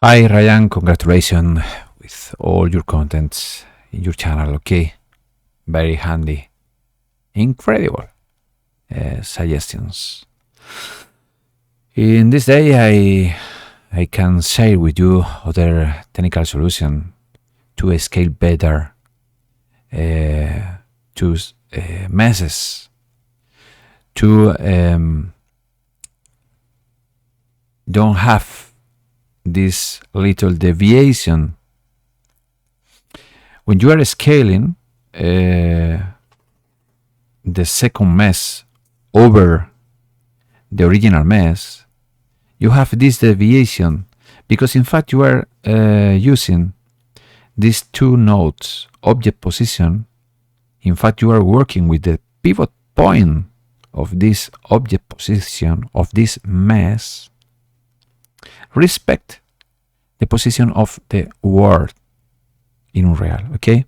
Hi Ryan, congratulations with all your contents in your channel, okay? Very handy. Incredible suggestions. In this day I can share with you other technical solution to scale better to messes, to don't have this little deviation when you are scaling the second mesh over the original mesh. You have this deviation because in fact you are using these two nodes object position. In fact you are working with the pivot point of this object position of this mesh respect the position of the word in Unreal, okay?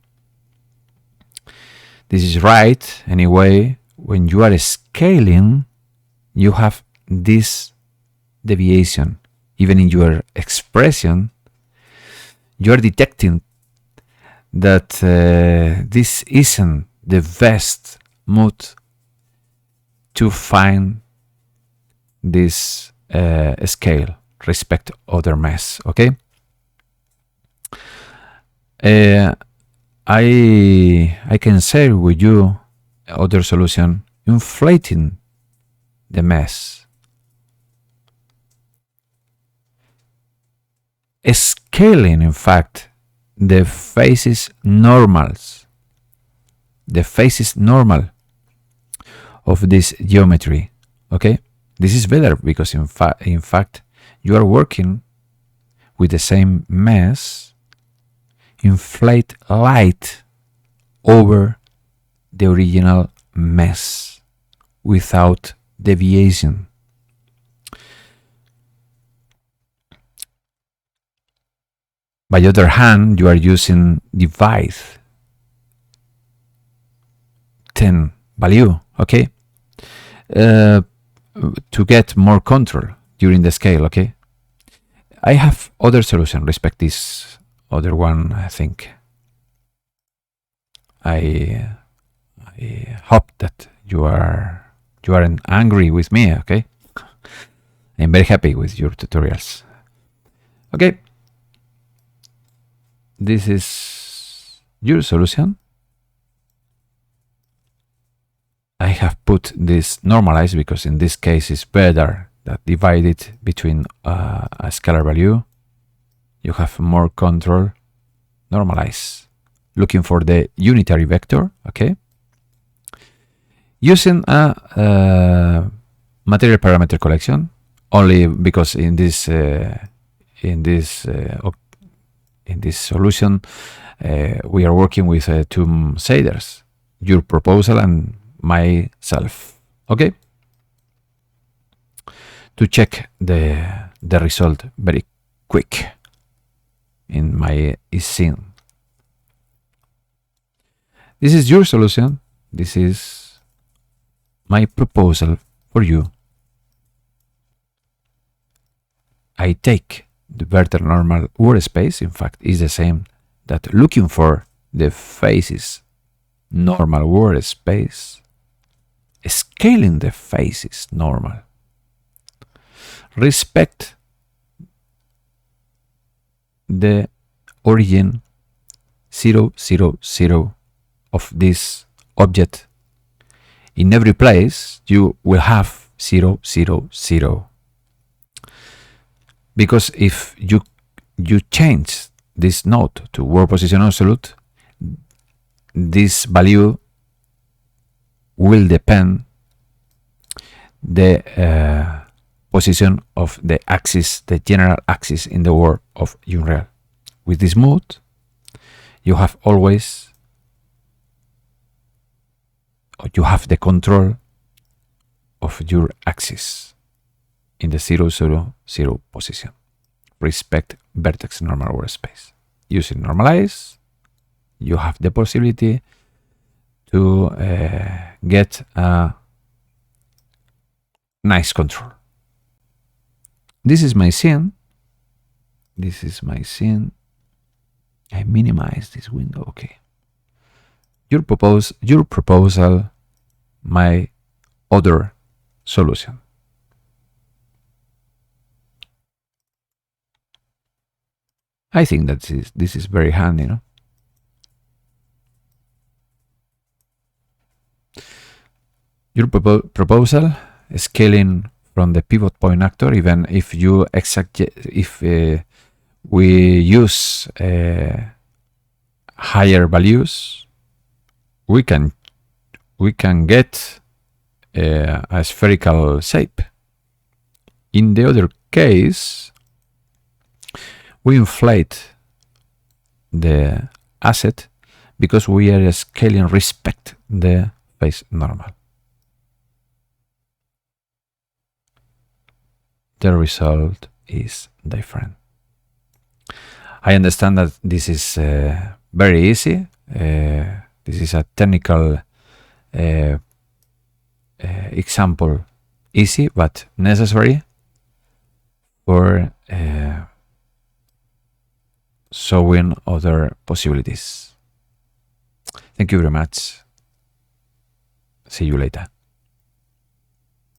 This is right. Anyway, when you are scaling, you have this deviation. Even in your expression, you are detecting that this isn't the best mood to find this scale respect other mesh, okay? I can share with you other solution, inflating the mesh, scaling in fact the faces normals, the faces normal of this geometry, okay? This is better because in fact you are working with the same mesh, inflate light over the original mesh without deviation. By the other hand, you are using divide 10 value, okay? To get more control during the scale, okay? I have other solution respect this other one. I think I hope that you aren't angry with me, okay? I'm very happy with your tutorials. Okay, this is your solution. I have put this normalize because in this case it's better that divided between a scalar value. You have more control. Normalize, looking for the unitary vector, okay? Using a material parameter collection only because in this solution we are working with two shaders, your proposal and myself, okay? To check the result very quick in my scene. This is your solution. This is my proposal for you. I take the vertical normal word space, in fact is the same that looking for the faces normal word space, scaling the faces normal, respect the origin 0, 0, 0 of this object. In every place you will have 0, 0, 0, because if you change this node to word position absolute, this value will depend the position of the axis, the general axis in the world of Unreal. With this mode, you have always, you have the control of your axis in the 0, 0, 0 position. Respect vertex normal word space. Using normalize, you have the possibility to get a nice control. This is my scene. This is my scene. I minimize this window. Okay. Your proposal, my other solution. I think that this is very handy, no? Your proposal, scaling from the pivot point actor, even if you we use higher values, we can get a spherical shape. In the other case, we inflate the asset because we are scaling respect the face normal. The result is different. I understand that this is very easy. This is a technical example, easy but necessary for showing other possibilities. Thank you very much. See you later.